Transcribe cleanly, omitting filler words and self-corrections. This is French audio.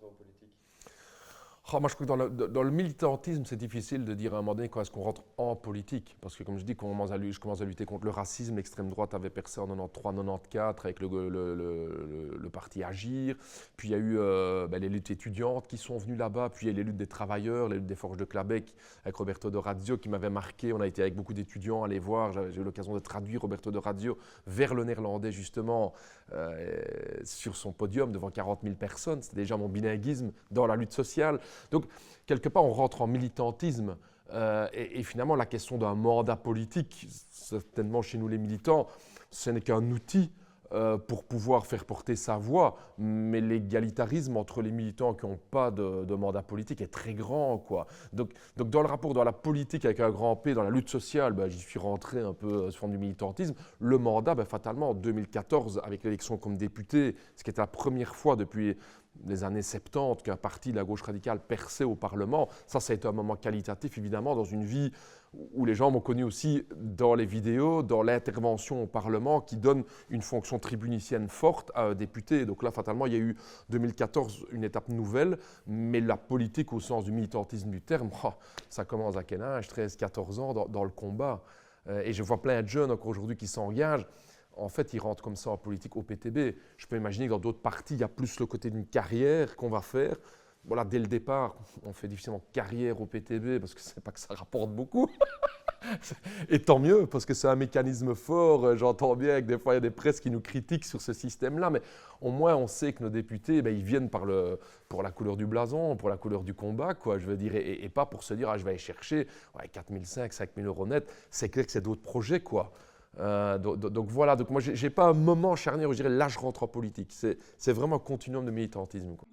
rentrer en politique? Oh, moi, je crois que dans le militantisme, c'est difficile de dire à un moment donné quand est-ce qu'on rentre en politique. Parce que, comme je dis, je commence à lutter contre le racisme. L'extrême droite avait percé en 93-94 avec le parti Agir. Puis il y a eu les luttes étudiantes qui sont venues là-bas. Puis il y a eu les luttes des travailleurs, les luttes des forges de Clabec avec Roberto de Radio qui m'avait marqué. On a été avec beaucoup d'étudiants aller voir. J'ai eu l'occasion de traduire Roberto de Radio vers le néerlandais, justement, sur son podium devant 40 000 personnes. C'était déjà mon bilinguisme dans la lutte sociale. Donc, quelque part, on rentre en militantisme et finalement, la question d'un mandat politique, certainement chez nous les militants, ce n'est qu'un outil pour pouvoir faire porter sa voix, mais l'égalitarisme entre les militants qui n'ont pas de mandat politique est très grand, quoi. Donc, dans le rapport dans la politique avec un grand P, dans la lutte sociale, j'y suis rentré un peu sous forme du militantisme. Le mandat, fatalement, en 2014, avec l'élection comme député, ce qui était la première fois depuis les années 70 qu'un parti de la gauche radicale perçait au Parlement, ça a été un moment qualitatif, évidemment, dans une vie où les gens m'ont connu aussi dans les vidéos, dans l'intervention au Parlement qui donne une fonction tribunicienne forte à un député. Donc là, fatalement, il y a eu 2014 une étape nouvelle, mais la politique au sens du militantisme du terme, ça commence à quel âge? 13-14 ans dans le combat. Et je vois plein de jeunes encore aujourd'hui qui s'engagent. En fait, ils rentrent comme ça en politique au PTB. Je peux imaginer que dans d'autres partis, il y a plus le côté d'une carrière qu'on va faire. Voilà, dès le départ, on fait difficilement carrière au PTB parce que c'est pas que ça rapporte beaucoup. Et tant mieux, parce que c'est un mécanisme fort. J'entends bien que des fois, il y a des presses qui nous critiquent sur ce système-là, mais au moins, on sait que nos députés, ils viennent pour la couleur du blason, pour la couleur du combat, quoi, je veux dire, et pas pour se dire, je vais aller chercher 4 500, 5 000 euros net. C'est clair que c'est d'autres projets, quoi. Donc voilà, donc moi, j'ai pas un moment charnière où je dirais, là, je rentre en politique. C'est vraiment un continuum de militantisme, quoi.